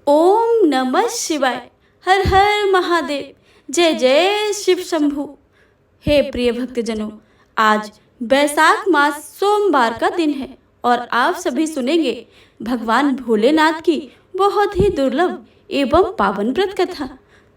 ओम नमः शिवाय। हर हर महादेव। जय जय शिव शंभु। हे प्रिय भक्तजनों, आज बैसाख मास सोमवार का दिन है और आप सभी सुनेंगे भगवान भोलेनाथ की बहुत ही दुर्लभ एवं पावन व्रत कथा।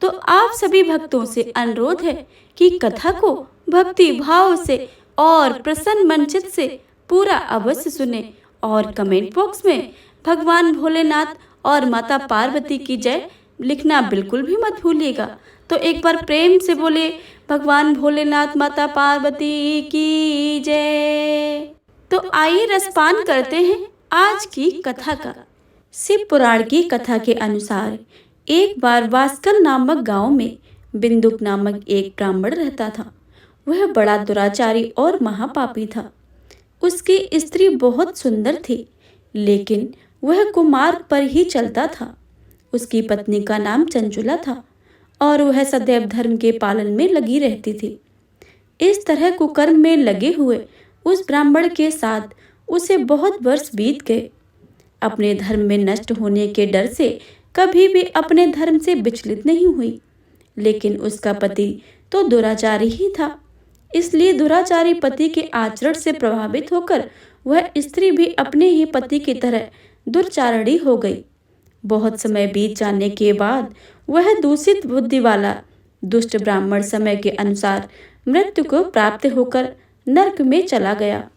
तो आप सभी भक्तों से अनुरोध है कि कथा को भक्ति भाव से और प्रसन्न मनचित से पूरा अवश्य सुने और कमेंट बॉक्स में भगवान भोलेनाथ और माता पार्वती की जय लिखना बिल्कुल भी मत भूलिएगा। तो एक बार प्रेम से बोले भगवान भोलेनाथ माता पार्वती की जय। तो आइए रसपान करते हैं आज की कथा का। शिव पुराण की कथा के अनुसार एक बार वास्कल नामक गांव में बिंदुक नामक एक ब्राह्मण रहता था। वह बड़ा दुराचारी और महापापी था। उसकी स्त्री बहुत सुंदर थी, लेकिन वह कुमार्ग पर ही चलता था। उसकी पत्नी का नाम चंचुला था और वह सदैव धर्म के पालन में लगी रहती थी। इस तरह कुकर्म में लगे हुए उस ब्राह्मण के साथ उसे बहुत वर्ष बीत गए। अपने धर्म में नष्ट होने के डर से कभी भी अपने धर्म से विचलित नहीं हुई। लेकिन उसका पति तो दुराचारी ही था, इसलिए दुराचारी पति के आचरण से प्रभावित होकर वह स्त्री भी अपने ही पति की तरह दुर्चारणी हो गई। बहुत समय बीत जाने के बाद वह दूषित बुद्धि वाला दुष्ट ब्राह्मण समय के अनुसार मृत्यु को प्राप्त होकर नरक में चला गया।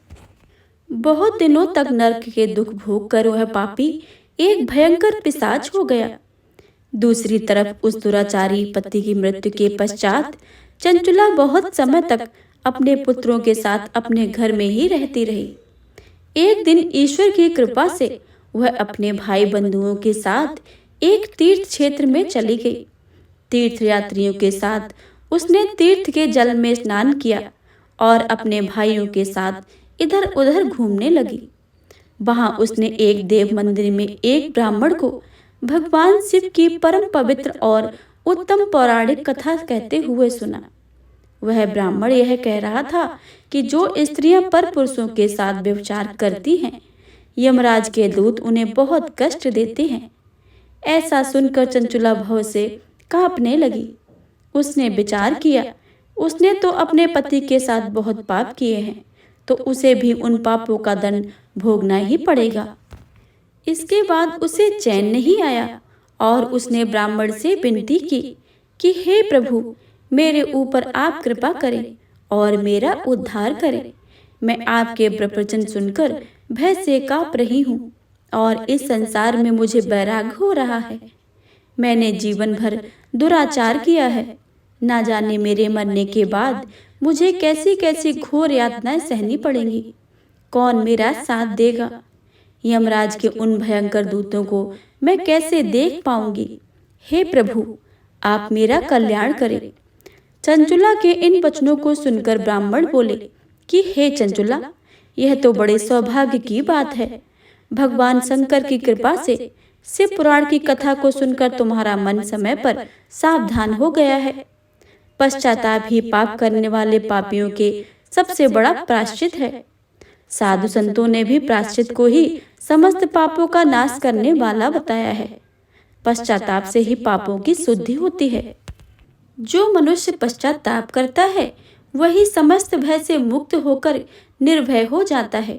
बहुत दिनों तक नरक के दुख भोग कर वह पापी एक भयंकर पिशाच हो गया। दूसरी तरफ उस दुराचारी पति की मृत्यु के पश्चात चंचुला बहुत समय तक अपने पुत्रों के साथ अपने घर में ही रहती रही। एक दिन ईश्वर की कृपा से वह अपने भाई बंधुओं के साथ एक तीर्थ क्षेत्र में चली गई। तीर्थ यात्रियों के साथ उसने तीर्थ के जल में स्नान किया और अपने भाइयों के साथ इधर उधर घूमने लगी। वहां उसने एक देव मंदिर में एक ब्राह्मण को भगवान शिव की परम पवित्र और उत्तम पौराणिक कथा कहते हुए सुना। वह ब्राह्मण यह कह रहा था कि जो स्त्रियां पर पुरुषों के साथ व्यभिचार करती हैं, यमराज के दूत उन्हें बहुत कष्ट देते हैं। ऐसा सुनकर चंचुला भव से कांपने लगी। उसने विचार किया, उसने तो अपने पति के साथ बहुत पाप किए हैं, तो उसे भी उन पापों का दंड भोगना ही पड़ेगा। इसके बाद उसे चैन नहीं आया और उसने ब्राह्मण से विनती की कि हे प्रभु, मेरे ऊपर आप कृपा करें और मेरा उद्धार करें। मैं आपके प्रवचन सुनकर भय से कांप रही हूँ और इस संसार में मुझे वैराग हो रहा है। मैंने जीवन भर दुराचार किया है। ना जाने मेरे मरने के बाद मुझे कैसी कैसी घोर यातनाएं सहनी पड़ेंगी। कौन मेरा साथ देगा? यमराज के उन भयंकर दूतों को मैं कैसे देख पाऊंगी? हे प्रभु, आप मेरा कल्याण करें। चंचुला के इन वचनों को सुनकर ब्राह्मण बोले कि हे चंचुला, यह तो बड़े सौभाग्य की बात है। भगवान शंकर की कृपा से शिव पुराण की कथा को सुनकर तुम्हारा मन समय पर सावधान हो गया है। पश्चाताप ही पाप करने वाले पापियों के सबसे बड़ा प्रायश्चित है। साधु संतों ने भी प्रायश्चित को ही समस्त पापों का नाश करने वाला बताया है। पश्चाताप से ही पापों की शुद्धि होती है। जो मनुष्य पश्चाताप करता है वही समस्त भय से मुक्त होकर निर्भय हो जाता है।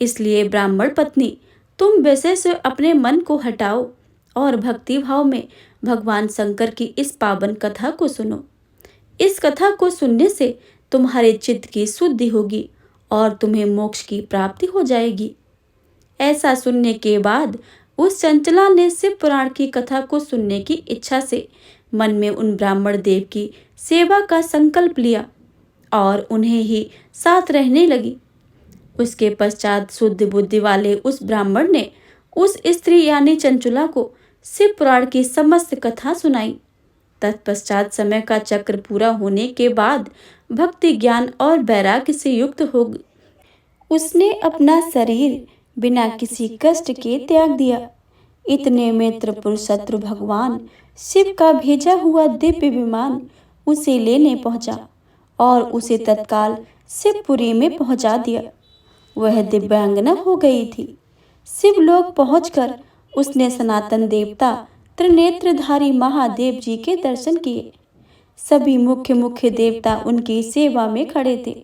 इसलिए ब्राह्मण पत्नी, तुम वैसे से अपने मन को हटाओ और भक्ति भाव में भगवान शंकर की इस पावन कथा को सुनो। इस कथा को सुनने से तुम्हारे चित्त की शुद्धि होगी और तुम्हें मोक्ष की प्राप्ति हो जाएगी। ऐसा सुनने के बाद उस चंचला ने शिव पुराण की कथा को सुनने की इच्छा से मन में उन ब्राह्मण देव की सेवा का संकल्प लिया और उन्हें ही साथ रहने लगी। उसके पश्चात शुद्ध बुद्धि वाले उस ब्राह्मण ने उस स्त्री यानी चंचुला को शिव पुराण की समस्त कथा सुनाई। तत्पश्चात समय का चक्र पूरा होने के बाद भक्ति ज्ञान और वैराग्य से युक्त हो उसने अपना शरीर बिना किसी कष्ट के त्याग दिया। इतने में त्रिपुर शत्रु भगवान शिव का भेजा हुआ दिव्य विमान उसे लेने पहुंचा और उसे तत्काल शिवपुरी में पहुंचा दिया। वह दिव्यांगना हो गई थी। शिवलोक पहुंचकर उसने सनातन देवता त्रिनेत्रधारी महादेव जी के दर्शन किए। सभी मुख्य मुख्य देवता उनकी सेवा में खड़े थे।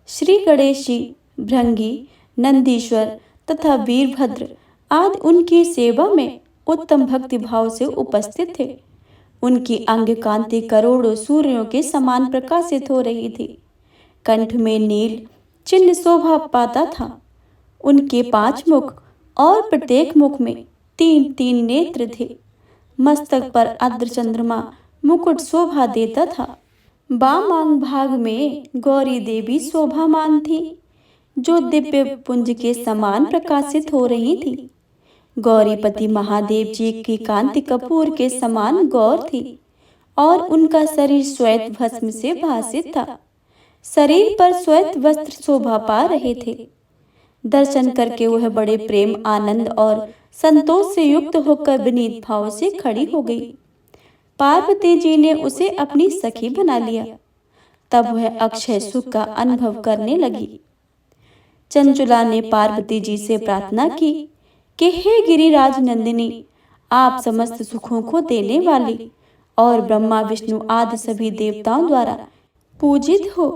श्री गणेश जी, भृंगी, नंदीश्वर तथा वीरभद्र आदि उनकी सेवा में उत्तम भक्ति भाव से उपस्थित थे। उनकी अंग कांति करोड़ों सूर्यों के समान प्रकाशित हो रही थी। कंठ में नील चिन्ह शोभा पाता था। उनके 5 मुख और प्रत्येक मुख में 3-3 नेत्र थे। मस्तक पर अर्ध चंद्रमा मुकुट शोभा देता था। बाम अंग भाग में गौरी देवी शोभामान थी, जो दिव्य पुंज के समान प्रकाशित हो रही थी। गौरीपति महादेव जी की कांति कपूर के समान गौर थी और उनका शरीर श्वेत भस्म से भासित था। शरीर पर श्वेत वस्त्र शोभा पा रहे थे। दर्शन करके वह बड़े प्रेम, आनंद और संतोष से युक्त होकर विनीत भाव से खड़ी हो गई। पार्वती जी ने उसे अपनी सखी बना लिया। तब वह अक्षय सुख का अनुभव करने लगी। चंचुला ने पार्वती जी से प्रार्थना की कि हे गिरिराज नंदिनी, आप समस्त सुखों को देने वाली और ब्रह्मा विष्णु आदि सभी देवताओं द्वारा पूजित हो।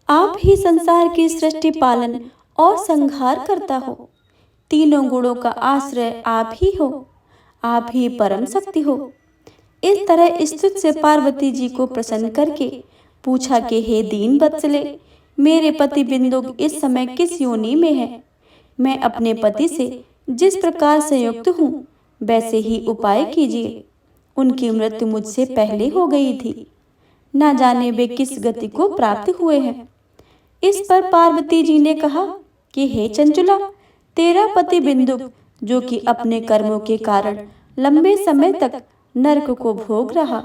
आप ही संसार की सृष्टि, पालन और संहार करता हो। तीनों गुणों का आश्रय आप ही हो। आप ही परम शक्ति हो। इस तरह स्तुति से पार्वती जी को प्रसन्न करके पूछा कि हे दीन वत्सले, मेरे पति बिंदु इस समय किस योनि में है? मैं अपने पति से जिस प्रकार संयुक्त हूँ वैसे ही उपाय कीजिए। उनकी मृत्यु मुझसे पहले हो गई थी। ना जाने वे किस गति को प्राप्त हुए हैं। इस पर पार्वती जी ने कहा कि हे चंचुला, तेरा पति बिंदु, जो कि अपने कर्मों के कारण लंबे समय तक नरक को भोग रहा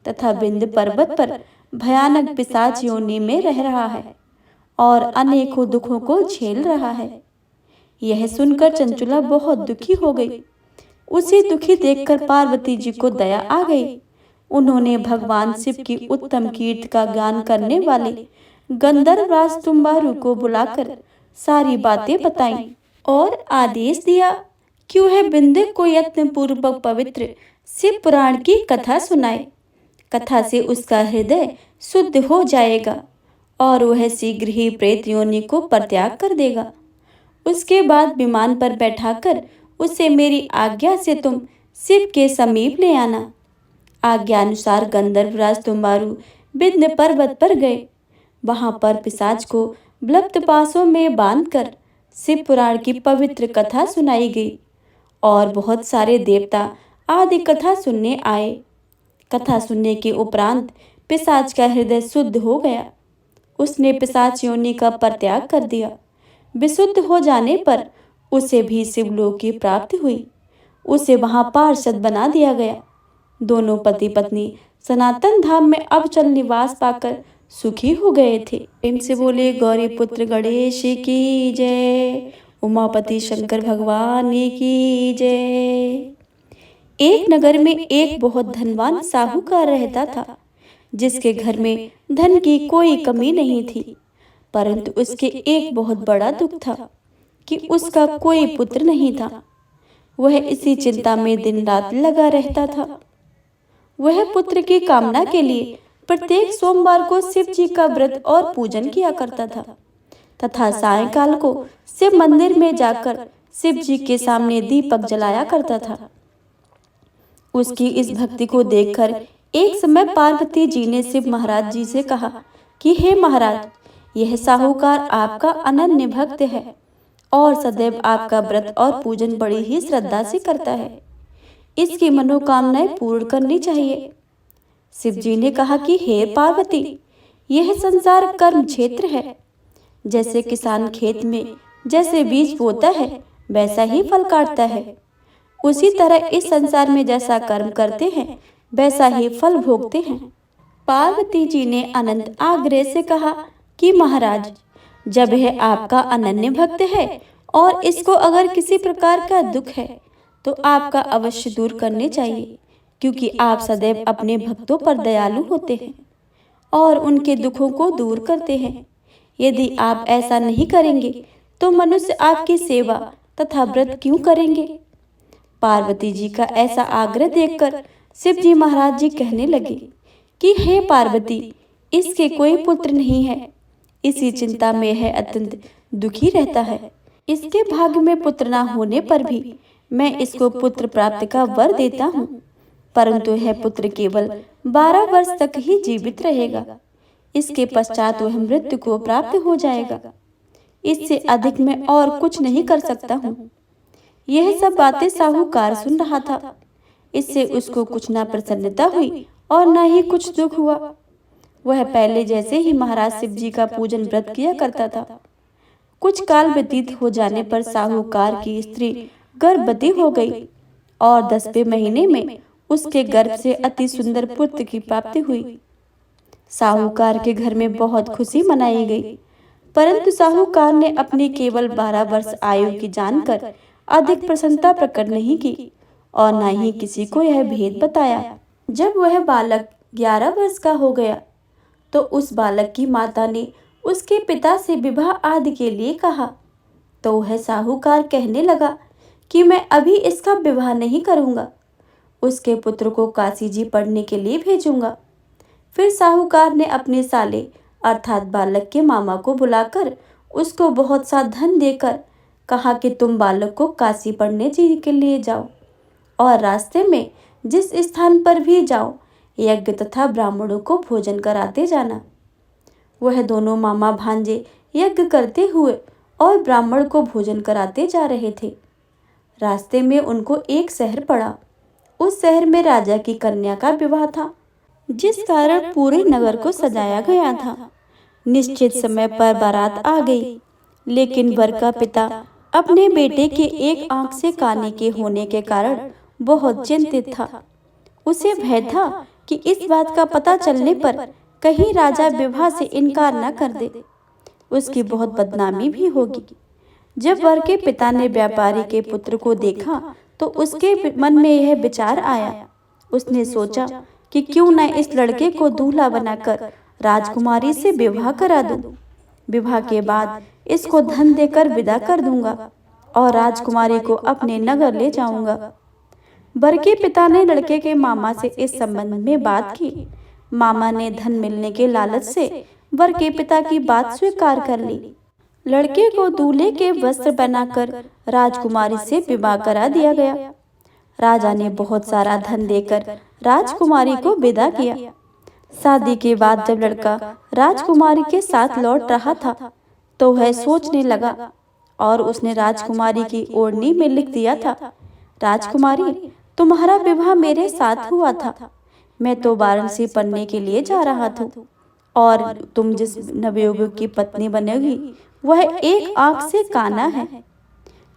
तथा विंध्य पर्वत पर भयानक पिशाच योनि में रह रहा है और अनेकों दुखों को झेल रहा है। यह सुनकर चंचुला बहुत दुखी हो गई। उसे दुखी देखकर पार्वती जी को दया आ गई। उन्होंने भगवान शिव की उत्तम कीर्ति का गान करने वाले गंधर्वराज तुम्बारु को बुलाकर सारी बातें बताईं और आदेश दिया कि वह बिंदु को यत्न पूर्वक पवित्र शिव पुराण की कथा सुनाए। कथा से उसका हृदय शुद्ध हो जाएगा और वह शीघ्र ही प्रेत योनि को परित्याग कर देगा। उसके बाद विमान पर बैठाकर उसे मेरी आज्ञा से तुम शिव के समीप ले आना। आज्ञा अनुसार गंधर्वराज तुम्बारु विंध्य पर्वत पर गए। वहां पर पिशाच को बलप्त पासों में बांधकर शिव पुराण की पवित्र कथा सुनाई गई और बहुत सारे देवता आदि कथा सुनने आए। कथा सुनने के उपरांत पिशाच का हृदय शुद्ध हो गया। उसने पिशाच योनि का परित्याग कर दिया। विशुद्ध हो जाने पर उसे भी शिवलोक की प्राप्ति हुई। उसे वहां पार्षद बना दिया गया। दोनों पति पत्नी सनातन धाम में अविचल निवास पाकर सुखी हो गए थे। प्रेम से बोले गौरी पुत्र गणेश की जय, उमापति शंकर भगवान की जय। एक नगर में एक बहुत धनवान साहूकार रहता था, जिसके घर में धन की कोई कमी नहीं थी। परंतु उसके एक बहुत बड़ा दुख था कि उसका कोई पुत्र नहीं था। वह इसी चिंता में दिन रात लगा रहता था। वह पुत्र की कामना के लिए प्रत्येक सोमवार को शिव जी का व्रत और पूजन किया करता था तथा सायंकाल को शिव मंदिर में जाकर शिव जी के सामने दीपक जलाया करता था। उसकी इस भक्ति को देखकर एक समय पार्वती जी ने शिव महाराज जी से कहा कि हे महाराज, यह साहूकार आपका अनन्य भक्त है और सदैव आपका व्रत और पूजन बड़ी ही श्रद्धा से करता है। इसकी मनोकामनाएं पूर्ण करनी चाहिए। शिव जी ने कहा कि हे पार्वती, यह संसार कर्म क्षेत्र है। जैसे किसान खेत में जैसे बीज बोता है वैसा ही फल काटता है, उसी तरह इस संसार में जैसा कर्म करते हैं वैसा ही फल भोगते हैं। पार्वती जी ने अनंत आग्रह से कहा कि महाराज, जब यह आपका अनन्य भक्त है और इसको अगर किसी प्रकार का दुख है तो आपका अवश्य दूर करने चाहिए, क्योंकि आप सदैव अपने भक्तों पर दयालु होते हैं और उनके दुखों को दूर करते हैं। यदि आप ऐसा नहीं करेंगे तो मनुष्य आपकी सेवा तथा व्रत क्यों करेंगे? पार्वती जी का ऐसा आग्रह देखकर शिव जी महाराज जी कहने लगे कि हे पार्वती, इसके कोई पुत्र नहीं है, इसी चिंता में है, अत्यंत दुखी रहता है। इसके भाग्य में पुत्र न होने पर भी मैं इसको पुत्र प्राप्ति का वर देता हूँ, परंतु यह पुत्र केवल 12 वर्ष तक ही जीवित रहेगा। इसके पश्चात वह मृत्यु को प्राप्त हो जाएगा। इससे अधिक मैं और कुछ नहीं कर सकता हूँ। यह सब बातें साहूकार सुन रहा था। इससे उसको कुछ न प्रसन्नता हुई और न ही कुछ दुख हुआ। वह पहले जैसे ही महाराज शिव जी का पूजन व्रत किया करता था। कुछ काल व्यतीत हो जाने पर साहूकार की स्त्री गर्भवती हो गई और 10वें महीने में उसके गर्भ से अति सुंदर पुत्र की प्राप्ति हुई। साहूकार के घर में बहुत खुशी मनाई गई, परंतु साहूकार ने अपनी केवल 12 वर्ष आयु की जानकर अधिक प्रसन्नता प्रकट नहीं की और न ही किसी को यह भेद बताया। जब वह बालक 11 वर्ष का हो गया तो उस बालक की माता ने उसके पिता से विवाह आदि के लिए कहा, तो वह साहूकार कहने लगा कि मैं अभी इसका विवाह नहीं करूंगा, उसके पुत्र को काशी जी पढ़ने के लिए भेजूंगा। फिर साहूकार ने अपने साले अर्थात बालक के मामा को बुलाकर उसको बहुत सा धन देकर कहा कि तुम बालक को काशी पढ़ने जी के लिए जाओ और रास्ते में जिस स्थान पर भी जाओ यज्ञ तथा ब्राह्मणों को भोजन कराते जाना। वह दोनों मामा भांजे यज्ञ करते हुए और ब्राह्मण को भोजन कराते जा रहे थे। रास्ते में उनको एक शहर पड़ा। उस शहर में राजा की कन्या का विवाह था, जिस कारण पूरे नगर को सजाया गया था। निश्चित समय पर बारात आ गई, लेकिन वर का पिता अपने बेटे के एक आंख से काने के होने के कारण बहुत चिंतित था। उसे भय था कि इस बात का पता चलने पर कहीं राजा विवाह से इनकार न कर दे, उसकी बहुत बदनामी भी होगी। जब वर के पिता ने व्यापारी के पुत्र को देखा तो उसके मन में यह विचार आया। उसने सोचा कि क्यों न इस लड़के को दूल्हा बनाकर राजकुमारी से विवाह करा दूं। विवाह के बाद इसको धन देकर विदा कर दूंगा और राजकुमारी को अपने नगर ले जाऊंगा। वर के पिता ने लड़के के मामा से इस संबंध में बात की। मामा ने धन मिलने के लालच से वर के पिता की बात स्वीकार कर ली। लड़के को दूल्हे के वस्त्र बनाकर राजकुमारी से विवाह करा दिया गया। राजा ने बहुत सारा धन देकर राजकुमारी को विदा किया। शादी के बाद जब लड़का राजकुमारी के साथ लौट रहा था तो वह सोचने लगा और उसने राजकुमारी की ओढ़नी में लिख दिया था, राजकुमारी, तुम्हारा विवाह मेरे साथ हुआ था। मैं तो वाराणसी पढ़ने के लिए जा रहा था और तुम जिस नवयुवक की पत्नी बनेगी वह एक आंख से काना है।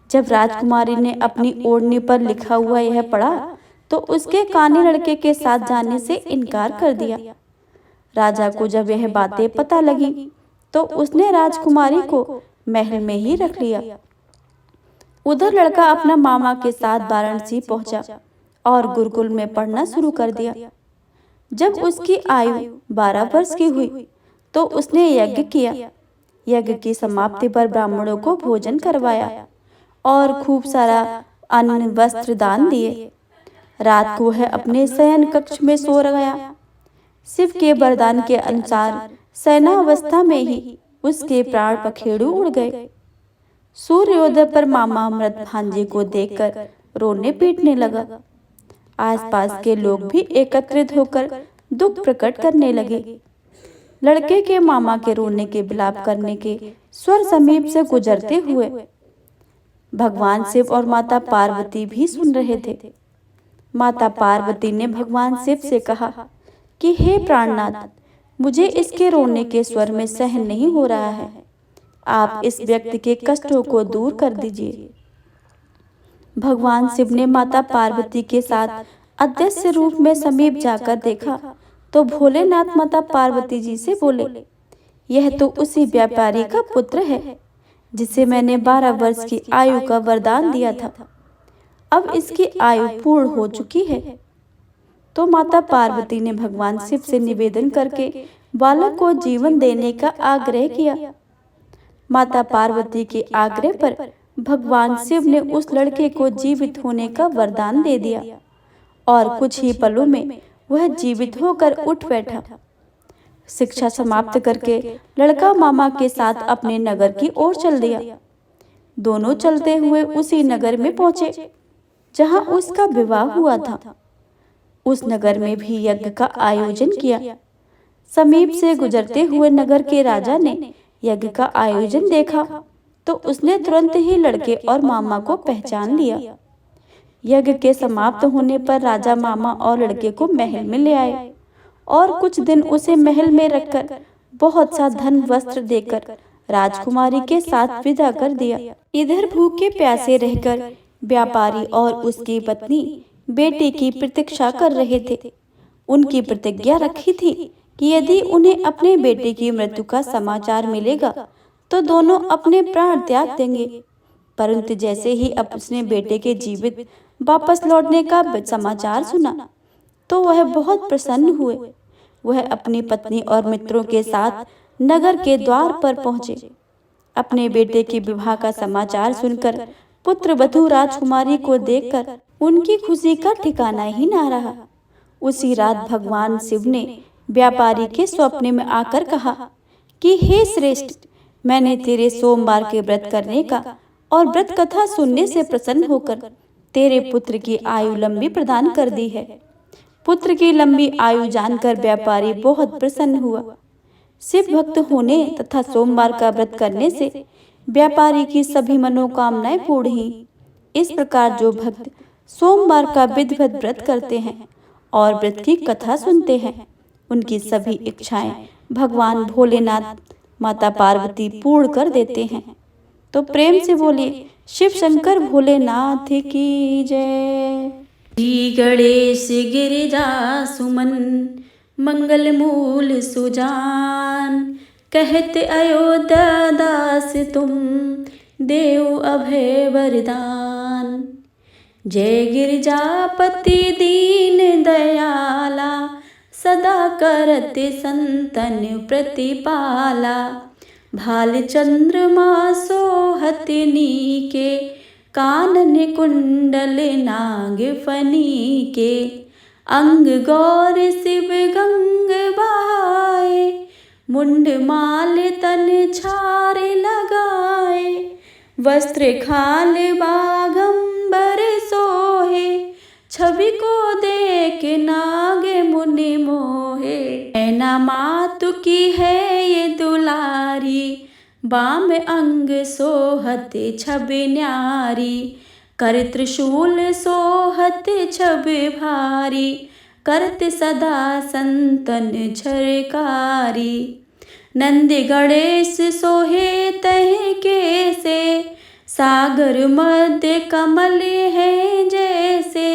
जब राजकुमारी ने अपनी ओढ़नी पर लिखा हुआ यह पढ़ा तो उसके काने लड़के के साथ जाने से इनकार कर दिया। राजा को जब यह बातें पता लगी तो उसने राजकुमारी को महल में ही रख लिया। उधर लड़का अपना मामा के साथ वाराणसी पहुंचा और गुरुकुल में पढ़ना शुरू कर दिया। जब उसकी आयु 12 वर्ष की हुई तो उसने यज्ञ किया। यज्ञ की समाप्ति पर ब्राह्मणों को भोजन करवाया और खूब सारा अन्न वस्त्र दान दिए। रात को वह अपने शयन कक्ष में सो गया। शिव के वरदान के अनुसार शयनावस्था में ही उसके प्राण पखेरु उड़ गए। सूर्योदय पर मामा मृत भांजे को देखकर रोने पीटने लगा। आसपास के लोग भी एकत्रित होकर दुख प्रकट करने लगे। लड़के के मामा के रोने के विलाप करने के स्वर समीप से गुजरते हुए भगवान शिव और माता पार्वती भी सुन रहे थे। माता पार्वती ने भगवान शिव से कहा कि हे प्राणनाथ, मुझे इसके रोने के स्वर में सहन नहीं हो रहा है। आप इस व्यक्ति के कष्टों को दूर कर दीजिए। भगवान शिव ने माता पार्वती के साथ अदृश्य रूप में समीप जाकर देखा तो भोलेनाथ माता पार्वती जी से बोले, यह तो उसी व्यापारी का पुत्र है जिसे मैंने 12 वर्ष की आयु का वरदान दिया था। अब इसकी आयु पूर्ण हो चुकी है। तो माता पार्वती ने भगवान शिव से निवेदन करके बालक को जीवन देने का आग्रह किया। माता पार्वती के आग्रह पर भगवान शिव ने उस लड़के को जीवित होने का वरदान दे दिया और कुछ ही पलों में वह जीवित होकर उठ बैठा। शिक्षा समाप्त करके लड़का मामा के साथ अपने नगर की ओर चल दिया। दोनों चलते हुए उसी नगर में पहुंचे जहां उसका विवाह हुआ था। उस नगर में भी यज्ञ का आयोजन किया। समीप से गुजरते हुए नगर के राजा ने यज्ञ का आयोजन देखा तो उसने तुरंत ही लड़के और मामा को पहचान लिया। यज्ञ के समाप्त होने पर राजा मामा और लड़के को महल में ले आए और कुछ दिन उसे महल में रखकर बहुत सा धन वस्त्र देकर राजकुमारी के साथ विदा कर दिया। इधर भूखे प्यासे रहकर व्यापारी और उसकी पत्नी बेटे की प्रतीक्षा कर रहे थे। उनकी प्रतिज्ञा रखी थी कि यदि उन्हें अपने बेटे की मृत्यु का समाचार मिलेगा तो दोनों अपने प्राण त्याग देंगे। परंतु जैसे ही अपने बेटे के जीवित वापस लौटने का समाचार सुना तो वह बहुत प्रसन्न हुए। वह अपनी पत्नी और मित्रों के साथ नगर के द्वार पर पहुंचे। अपने बेटे के विवाह का समाचार सुनकर पुत्र वधू राजकुमारी को देखकर उनकी खुशी का ठिकाना ही ना रहा। उसी रात भगवान शिव ने व्यापारी के स्वप्न में आकर कहा कि हे श्रेष्ठ, मैंने तेरे सोमवार के व्रत करने का और व्रत कथा सुनने से प्रसन्न होकर तेरे पुत्र की आयु लंबी प्रदान कर दी है। पुत्र की लंबी आयु जानकर व्यापारी बहुत प्रसन्न हुआ। शिव भक्त होने तथा सोमवार का व्रत करने से व्यापारी की सभी मनोकामनाएं पूर्ण हुई। इस प्रकार जो भक्त सोमवार का विधिवत व्रत करते हैं और व्रत की कथा सुनते हैं, उनकी सभी इच्छाएं भगवान भोलेनाथ माता पार्वती पूर्ण कर देते हैं। तो प्रेम से बोलिए शिव शंकर भोलेनाथ की जय। श्री गणेश गिरिजा सुमन मंगल मूल सुजान, कहते अयोध्या दास तुम देव अभय वरदान। जय गिरिजापति दीन दयाला, सदा करते संतन प्रतिपाला। भाल चंद्रमा सोहत नीके, कानन कुंडल नाग फनी के। अंग गौर शिव गंग बहाए, मुंड माल तन छारे लगाए। वस्त्र खाल बागंबर सोहे, छवि को देख नाग मुनि मोहे। ऐना मातु की है ये दुलारी, बाम अंग सोहत छवि न्यारी। कर त्रिशूल सोहत छवि भारी, करत सदा संतन झरकारी। नंदी गणेश सोहे तह के से, सागर मध्य कमल है जैसे।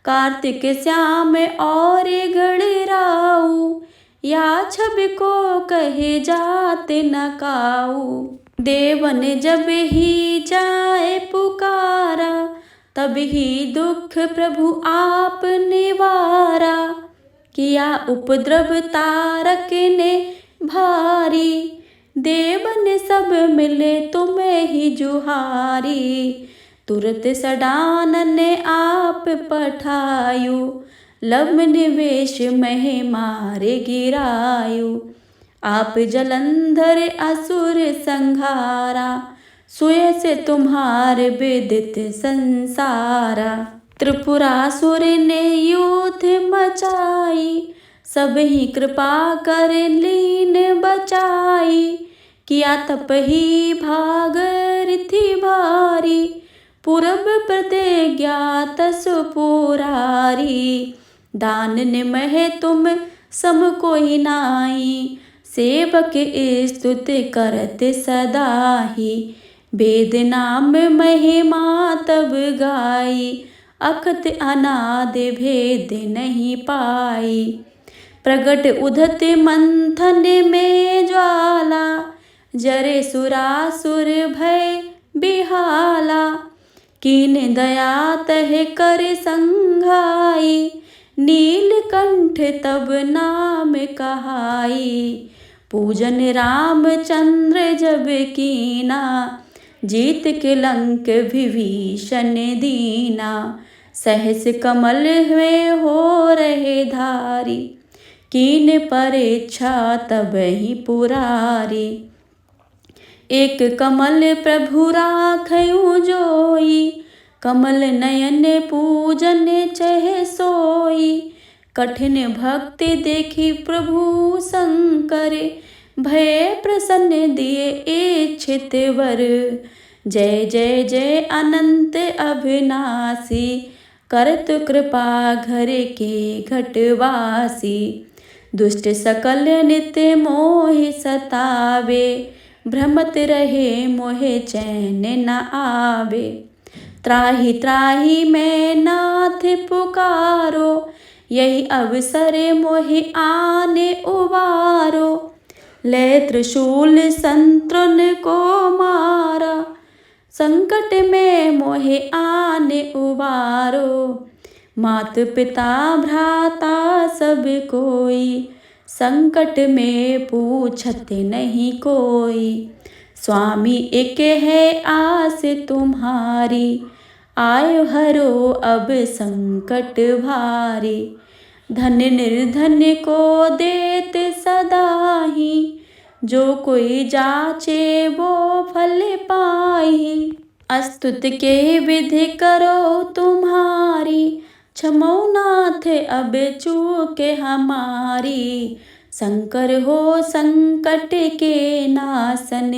कार्तिक श्याम और गणराऊ, या छवि को कहे जात न काऊ। देवन जब ही जाए पुकारा, तब ही दुख प्रभु आप निवारा। किया उपद्रव तारक ने भारी, देवन सब मिले तुम्हें ही जुहारी। तुरत सडानन आप पठायु, लव निवेश मह मारे गिरायु। आप जलंधर असुर संहारा, सुय से तुम्हार विदित संसारा। त्रिपुरासुर ने युद्ध मचाई, सब ही कृपा कर लीन बचाई। किया तप ही भागीरथी भारी, पूरब प्रतिज्ञा तसु पुरारी। दान निमह तुम सम कोई नाई, सेवक स्तुति करत सदा ही। वेद नाम महिमा तब गाई, अखत अनाद भेद नहीं पाई। प्रगट उधत मंथन में ज्वाला, जरे सुरासुर भय बिहाला। कीन दया तह कर संघाई, नीलकंठ तब नाम कहाई। पूजन रामचंद्र जब कीना, जीत के लंक विभीषण दीना, सहस कमल में हो रहे धारी, कीन परीक्षा तब ही पुरारी। एक कमल प्रभु राखयूं जोई, कमल नयन पूजन चह सोई। कठिन भक्ति देखी प्रभु शंकर, भय प्रसन्न दिए इच्छित वर। जय जय जय अनंत अविनाशी, करत कृपा घर के घटवासी। दुष्ट सकल नित्य मोहि सतावे, भ्रमत रहे मोहे चैन न आवे। त्राहि त्राहि मैं नाथ पुकारो, यही अवसर मोहि आने उबारो। ले त्रिशूल संतृण को मारा, संकट में मोहे आने उबारो। मात पिता भ्राता सब कोई, संकट में पूछत नहीं कोई। स्वामी एक है आस तुम्हारी, आयो हरो अब संकट भारी। धन निर्धन को देते सदा ही, जो कोई जाचे वो फल पाई। अस्तुत के विधि करो तुम्हारी, क्षमो नाथ अब चूके हमारी। शंकर हो संकट के नाशन,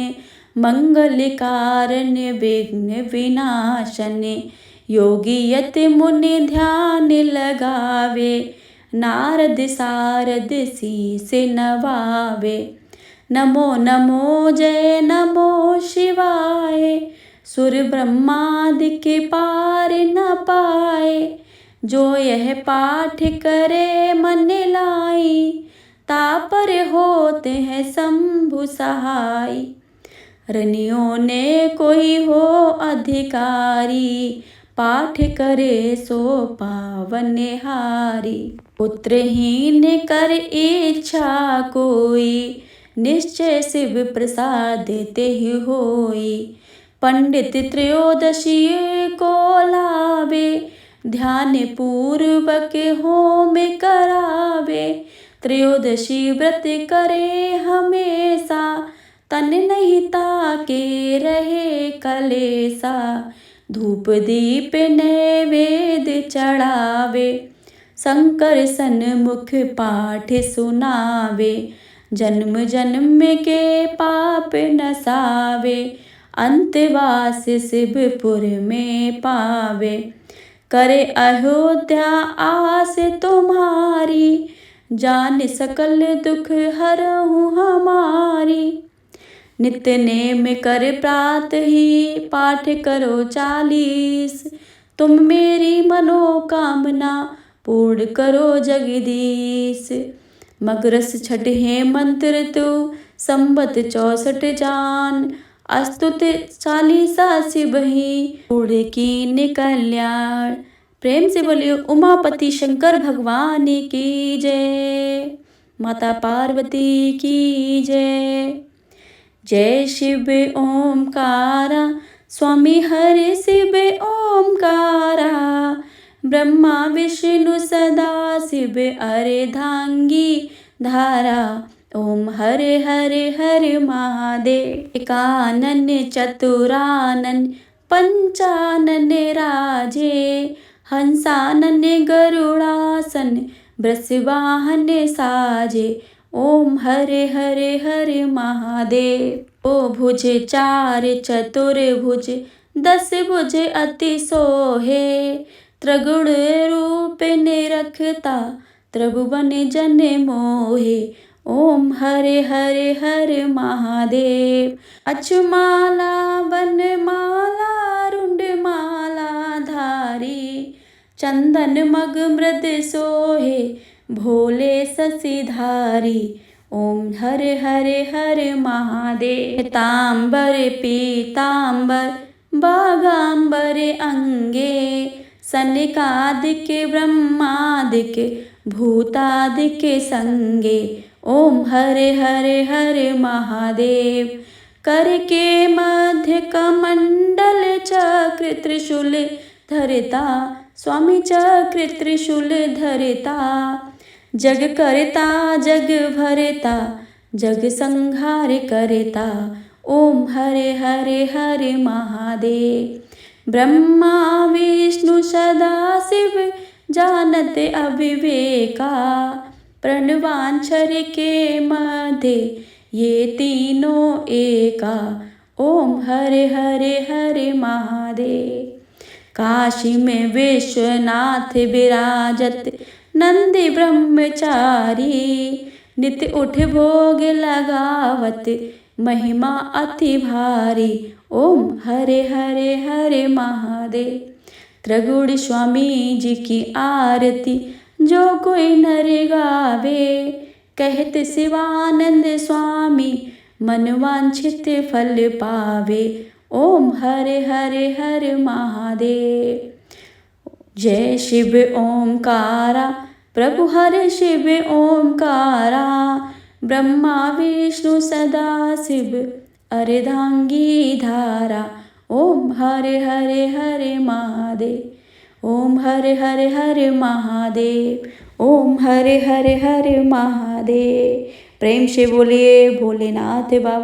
मंगल कारण विघ्न विनाशन। योगी यति मुनि ध्यान लगावे, नारद सारद शीस नवावे। नमो नमो जय नमो शिवाय, सुर ब्रह्मादि के पार न पाए। जो यह पाठ करे मन लाई, तापर होते हैं शंभु सहाय। रनियों ने कोई हो अधिकारी, पाठ करे सो पावन हारी। पुत्रहीन कर इच्छा कोई, निश्चय शिव प्रसाद देते ही होई। पंडित त्रयोदशी को लावे, ध्यान पूर्वक होम करावे। त्रयोदशी व्रत करे हमेशा, तन नहीं ताके रहे कलेसा। धूप दीप नैवेद्य चढ़ावे, शंकर सन्मुख पाठ सुनावे। जन्म जन्म के पाप नसावे, अंतवास शिवपुर में पावे। करे अयोध्या आस तुम्हारी, जान सकल दुख हरहूँ हमारी। नित्य नेम कर प्रात ही, पाठ करो 40। तुम मेरी मनोकामना पूर्ण करो जगदीश। मगरस छठ है मंत्र तू, संबत 64 जान। अस्तुत 40 शिव ही, पूर्ण कीन कल्याण। प्रेम से बोलिए उमापति शंकर भगवान की जय, माता पार्वती की जय। जय शिव ओमकारा, स्वामी हरि शिव ओमकारा। ब्रह्मा विष्णु सदा शिव अर्धांगी धारा। ओम हरे हरे हरे महादेव। एकानन चतुरानन पंचानन राजे। हंसानन गरुड़ासन वृषवाहन साजे। ओम हरे हरे हरे महादेव। ओ भुज 4 चतुर्भुज 10 भुज अति सोहे। त्रिगुण रूप निरखता त्रिभुवन जन मोहे। ओम हरे हरे हरे महादेव। अचमाला वनमाला रुंडमाला धारी। चंदन मग मृद सोहे भोले शशिधारी। ओम हरे हरे हरे महादेव। पीतांबर पीतांबर बागांबर अंगे। सनकादिक ब्रह्मादिक भूतादिक संगे। ओम हरे हरे हरे महादेव। करके मध्य कमंडल चक्र त्रिशूल धरता, स्वामी चक्र त्रिशूल धरता। जग करता जग भरता, जग संहार करता, ओम हरे हरे हरे महादेव। ब्रह्मा विष्णु सदा शिव जानत अविवेका, प्रणवांछर के मध्य ये तीनों एका, ओम हरे हरे हरे महादेव। काशी में विश्वनाथ विराजत नंदी ब्रह्मचारी, नित्य उठ भोग लगावत महिमा अति भारी, ओम हरे हरे हरे महादेव। त्रिगुण स्वामी जी की आरती जो कोई नर गावे, कहत शिवानंद स्वामी मन वांछित फल पावे, ओम हरे हरे हरे महादेव। जय शिव ओमकारा, प्रभु हरे शिव ओमकारा, ब्रह्मा विष्णु सदा शिव अर्धांगी धारा, ओम हरे हरे हरे महादेव। ओम हरे हरे हरे महादेव, ओम हरे हरे हरे महादेव। प्रेम से बोलिए भोलेनाथ बाबा।